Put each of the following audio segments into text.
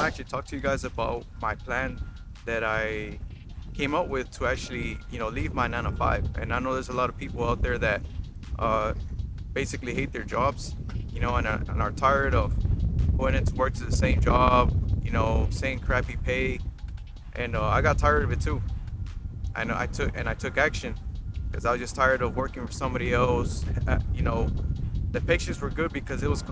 actually talk to you guys about my plan that I came up with to actually, leave my 9 to 5. And I know there's a lot of people out there that uh, basically hate their jobs, and are tired of going into work to the same job, same crappy pay. And I got tired of it too. I took action because I was just tired of working for somebody else. The paychecks were good because it was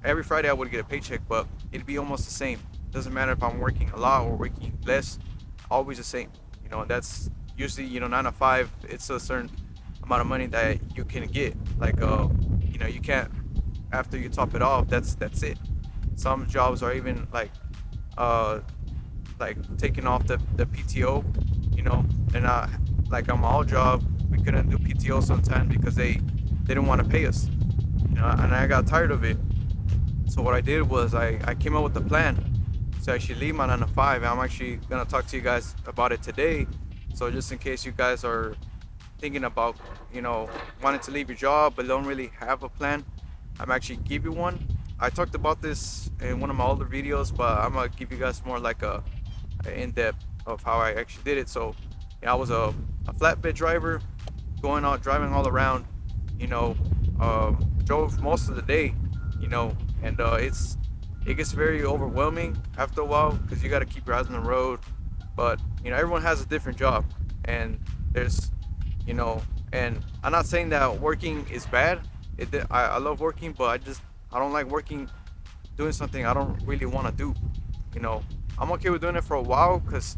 every Friday I would get a paycheck, but it'd be almost the same. Doesn't matter if I'm working a lot or working less, always the same. That's usually 9 to 5. It's a certain amount of money that you can get. Like you can't after you top it off. That's it. Some jobs are even uh like taking off the PTO, you know, and like on my old job, we couldn't do PTO sometimes because they didn't want to pay us, and I got tired of it. So what I did was I came up with a plan to actually leave my 9 to 5. I'm actually gonna talk to you guys about it today. So just in case you guys are thinking about, wanting to leave your job but don't really have a plan, I'm actually give you one. I talked about this in one of my older videos, but I'm gonna give you guys more like a in-depth of how I actually did it. So, I was a flatbed driver, going out driving all around, you know, drove most of the day, and it gets very overwhelming after a while because you got to keep your eyes on the road. But everyone has a different job, and there's, you know, and I'm not saying that working is bad. I love working, but I don't like working doing something I don't really want to do. You know, I'm okay with doing it for a while because,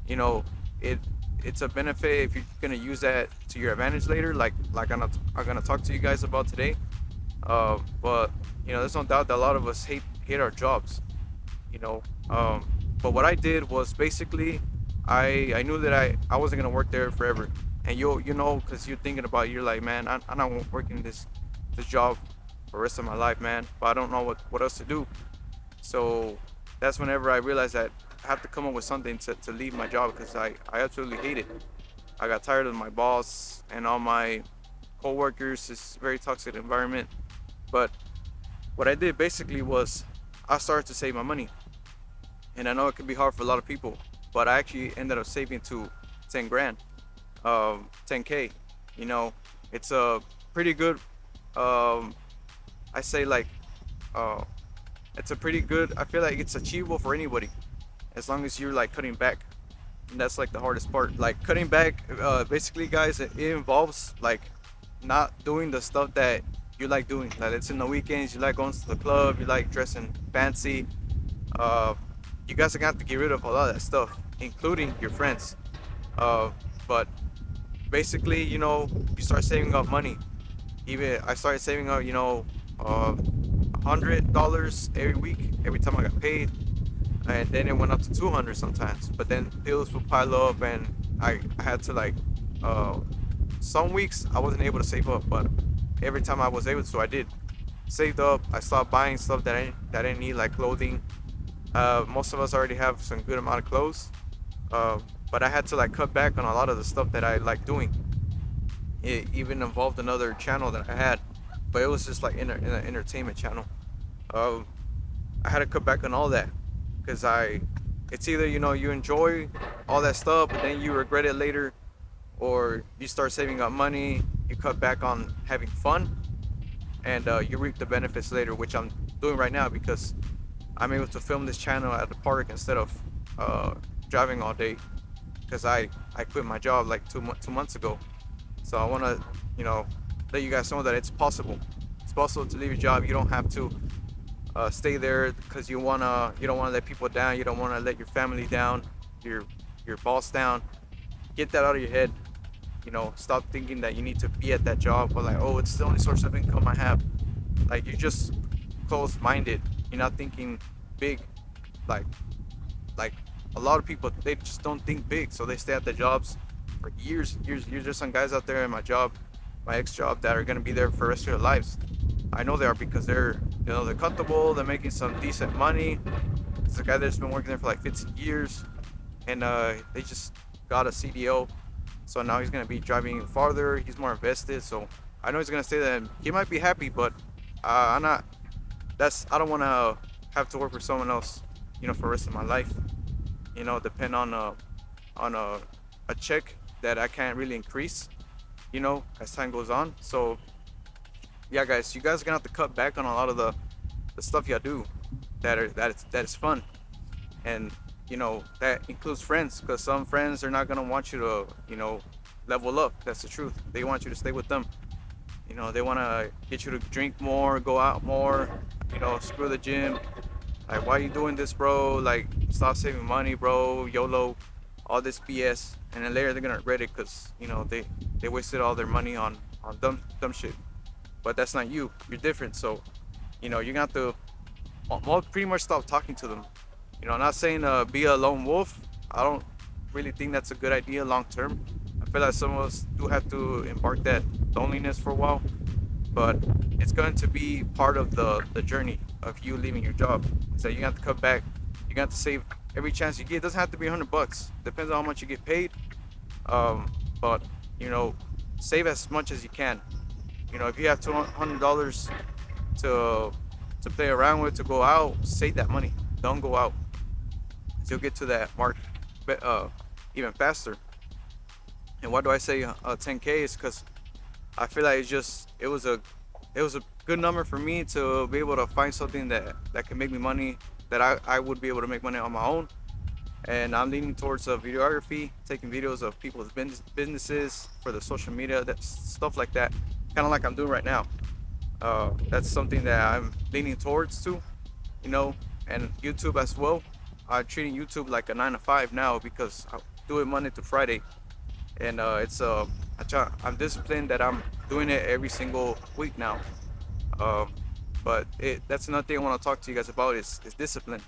you know, it it's a benefit if you're gonna use that to your advantage later. Like I'm gonna talk to you guys about today. But there's no doubt that a lot of us hate our jobs. You know, um, but what I did was basically I knew that I wasn't gonna work there forever. And because you're thinking about it, you're like, man, I'm not working this job for the rest of my life, man. But I don't know what else to do. So that's whenever I realized that I have to come up with something to leave my job because I absolutely hate it. I got tired of my boss and all my coworkers. It's a very toxic environment. But what I did basically was I started to save my money. And I know it can be hard for a lot of people, but I actually ended up saving to 10 grand, 10K. You know, it's a pretty good, um, I say like, uh, it's a pretty good, I feel like it's achievable for anybody as long as you're like cutting back. And that's like the hardest part. Like cutting back, basically, guys, it involves like not doing the stuff that you like doing. Like it's in the weekends, you like going to the club, you like dressing fancy. Uh, you guys are gonna have to get rid of a lot of that stuff, including your friends. Uh, but basically, you start saving up money. Even I started saving up, $100 every week, every time I got paid, and then it went up to 200 sometimes. But then bills would pile up, and I had to like, uh, some weeks I wasn't able to save up, but every time I was able to, I did. Saved up. I stopped buying stuff that I didn't need, like clothing. Most of us already have some good amount of clothes, uh, but I had to like cut back on a lot of the stuff that I like doing. It even involved another channel that I had, but it was just like in an entertainment channel. Um, I had to cut back on all that because it's either you enjoy all that stuff, but then you regret it later, or you start saving up money, you cut back on having fun, and you reap the benefits later, which I'm doing right now because I'm able to film this channel at the park instead of uh, driving all day because I quit my job like 2 months ago. So I want to, you know, let you guys know that it's possible. It's possible to leave your job. You don't have to stay there because you don't wanna let people down. You don't wanna let your family down, your your boss down. Get that out of your head. Stop thinking that you need to be at that job or like, oh, it's the only source of income I have. Like you're just closed-minded. You're not thinking big. Like like a lot of people, they just don't think big, so they stay at their jobs for years, years, years. There's some guys out there in my job, my ex job, that are gonna be there for the rest of their lives. I know they are because they're comfortable, they're making some decent money. It's a guy that's been working there for like 15 years, and they just got a CDO, so now he's gonna be driving farther. He's more invested, so I know he's gonna stay there. And he might be happy, but I'm not. I don't want to have to work for someone else. for the rest of my life. Depend on a check that I can't really increase, as time goes on. So yeah, guys, you guys are gonna have to cut back on a lot of the stuff y'all do that is fun, and that includes friends, because some friends are not gonna want you to level up. That's the truth. They want you to stay with them. They want to get you to drink more, go out more, screw the gym. Like, why are you doing this, bro? Like, stop saving money, bro. YOLO, all this BS. And then later they're gonna regret it because they wasted all their money on dumb shit. But that's not you. You're different. So you're gonna have to pretty much stop talking to them. I'm not saying be a lone wolf. I don't really think that's a good idea long term. I feel like some of us do have to embark that loneliness for a while, but it's going to be part of the journey of you leaving your job. So you have to cut back. You got to save every chance you get. It doesn't have to be $100. Depends on how much you get paid. But you know, save as much as you can. If you have $200 to play around with, to go out, save that money. Don't go out. You'll get to that mark even faster. And why do I say 10K? Is because I feel like it was a good number for me to be able to find something that can make me money, that I would be able to make money on my own. And I'm leaning towards videography, taking videos of people's businesses for the social media, that stuff like that, kind of like I'm doing right now. That's something that I'm leaning towards too, you know, and YouTube as well. I'm treating YouTube like a 9 to 5 now because I do it Monday to Friday, and I'm disciplined that I'm doing it every single week now. Um, but that's another thing I want to talk to you guys about is discipline.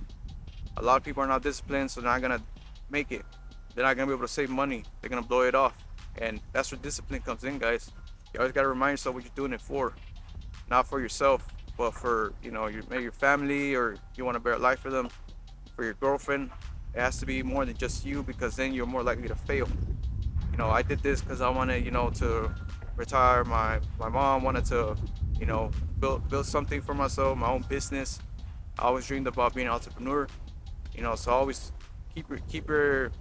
A lot of people are not disciplined, so they're not gonna make it. They're not gonna be able to save money. They're gonna blow it off, and that's where discipline comes in, guys. You always gotta remind yourself what you're doing it for, not for yourself, but for maybe your family, or you want a better life for them, for your girlfriend. It has to be more than just you, because then you're more likely to fail. I did this because I wanted, to retire. My mom wanted to, build something for myself, my own business. I always dreamed about being an entrepreneur. So always keep your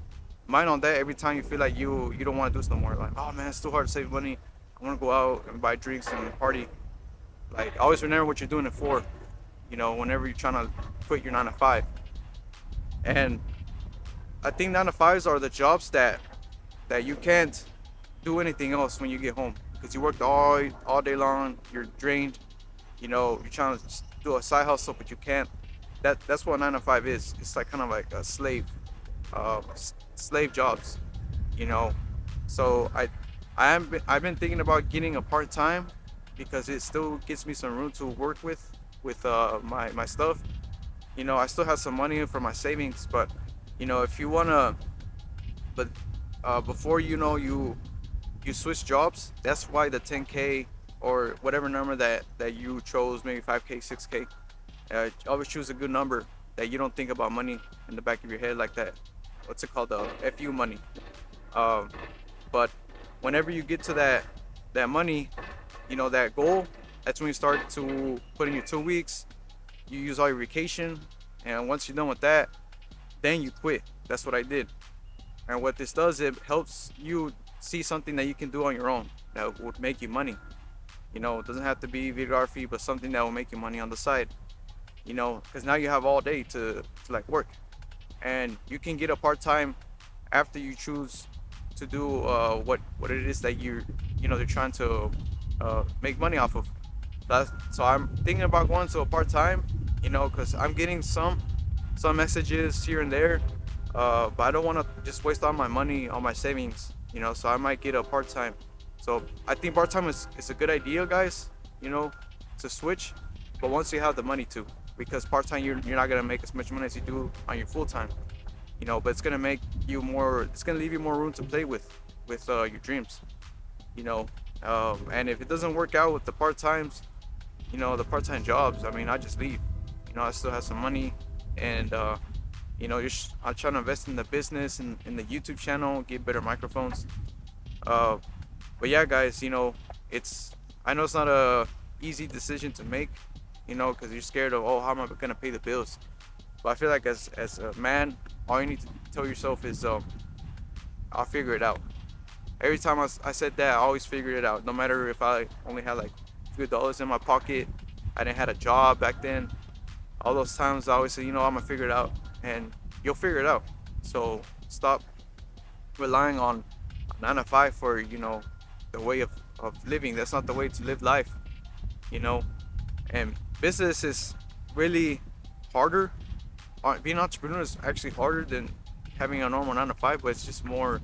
mind on that every time you feel like you don't want to do this no more. Like, oh man, it's too hard to save money. I want to go out and buy drinks and party. Like, always remember what you're doing it for. Whenever you're trying to quit your 9 to 5. And I think 9 to 5s are the jobs that you can't do anything else when you get home, because you worked all day long. You're drained. You're trying to do a side hustle, but you can't. That's what 9 to 5 is. It's like kind of like a slave jobs. You know, so I've been thinking about getting a part time, because it still gives me some room to work with my stuff. I still have some money for my savings, but if you wanna, but before you switch jobs, that's why the 10K or whatever number that you chose, maybe 5K, 6K. Always choose a good number that you don't think about money in the back of your head like that. What's it called? The FU money. Um, but whenever you get to that money, that goal, that's when you start to put in your 2 weeks. You use all your vacation, and once you're done with that, then you quit. That's what I did. And what this does, it helps you see something that you can do on your own that would make you money. It doesn't have to be videography, but something that will make you money on the side. Because now you have all day to like work, and you can get a part time after you choose to do what it is that they're trying to make money off of. So I'm thinking about going to a part time, because I'm getting some messages here and there, but I don't want to just waste all my money on my savings, so I might get a part time. So I think part time is a good idea, guys, to switch, but once you have the money to, because part time you're not gonna make as much money as you do on your full time, but it's gonna make you more. It's gonna leave you more room to play with your dreams, and if it doesn't work out with the part times, the part time jobs, I mean, I just leave. I still have some money, and I'm trying to invest in the business and in the YouTube channel, get better microphones. Uh, but yeah, guys, I know it's not a easy decision to make, because you're scared of, oh, how am I gonna pay the bills? But I feel like as a man, all you need to tell yourself is I'll figure it out. Every time I said that, I always figured it out. No matter if I only had like $2 in my pocket, I didn't had a job back then. All those times I always say, I'm gonna figure it out, and you'll figure it out. So stop relying on 9 to 5 for the way of living. That's not the way to live life. You know, and business is really harder. Being an entrepreneur is actually harder than having a normal 9 to 5, but it's just more.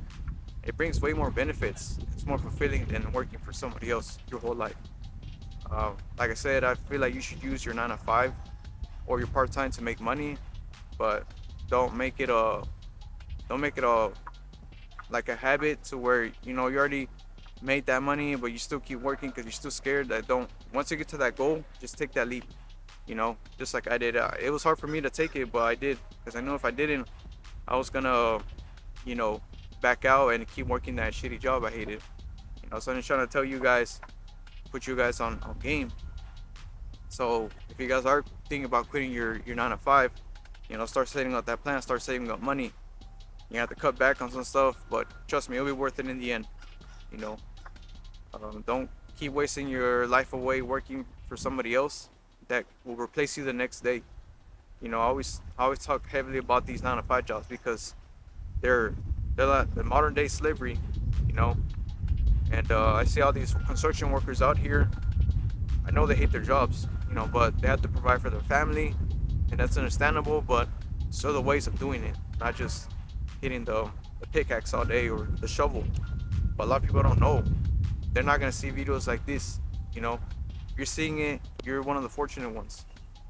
It brings way more benefits. It's more fulfilling than working for somebody else your whole life. Like I said, I feel like you should use your 9 to 5 or your part time to make money, but don't make it a don't make it a like a habit to where you already made that money, but you still keep working because you're still scared. That don't Once you get to that goal, just take that leap. Just like I did. It was hard for me to take it, but I did because I know if I didn't, I was gonna, you know, back out and keep working that shitty job I hated. So I'm just trying to tell you guys, put you guys on game. So if you guys are thinking about quitting your 9 to 5, start setting up that plan, start saving up money. You have to cut back on some stuff, but trust me, it'll be worth it in the end. You know, don't keep wasting your life away working for somebody else that will replace you the next day. I always talk heavily about these 9 to 5 jobs because they're they're like the modern day slavery. You know, and I see all these construction workers out here. I know they hate their jobs, but they have to provide for their family, and that's understandable. But it's other ways of doing it, not just hitting the pickaxe all day or the shovel. But a lot of people don't know. They're not gonna see videos like this. If you're seeing it, you're one of the fortunate ones.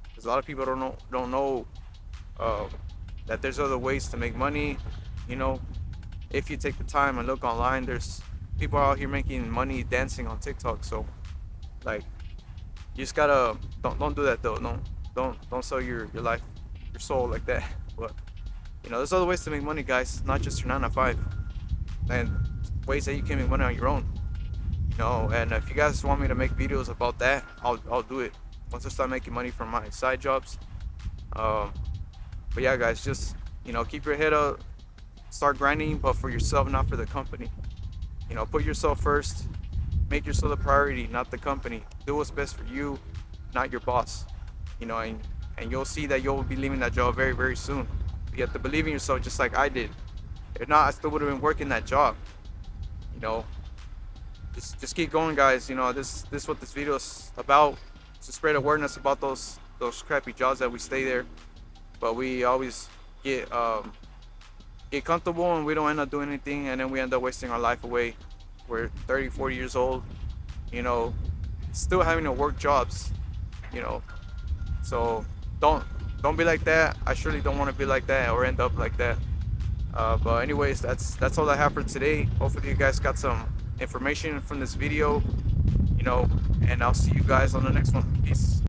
Because a lot of people don't know uh, that there's other ways to make money. You know, if you take the time and look online, there's people out here making money dancing on TikTok. So, like, you just gotta don't do that though. Don't sell your life, your soul like that. But there's other ways to make money, guys. Not just your 9 to 5, and ways that you can make money on your own. And if you guys want me to make videos about that, I'll do it once I start making money from my side jobs. Um, but yeah, guys, just keep your head up, start grinding, but for yourself, not for the company. Put yourself first, make yourself the priority, not the company. Do what's best for you, not your boss. And you'll see that you'll be leaving that job very, very soon. You have to believe in yourself, just like I did. If not, I still would have been working that job. You know, just keep going, guys. This is what this video is about, to spread awareness about those crappy jobs that we stay there, but we always get comfortable and we don't end up doing anything, and then we end up wasting our life away. We're 30, 40 years old, still having to work jobs. you know so don't be like that. I surely don't want to be like that or end up like that. But anyways, that's all I have for today. Hopefully you guys got some information from this video, and I'll see you guys on the next one. Peace.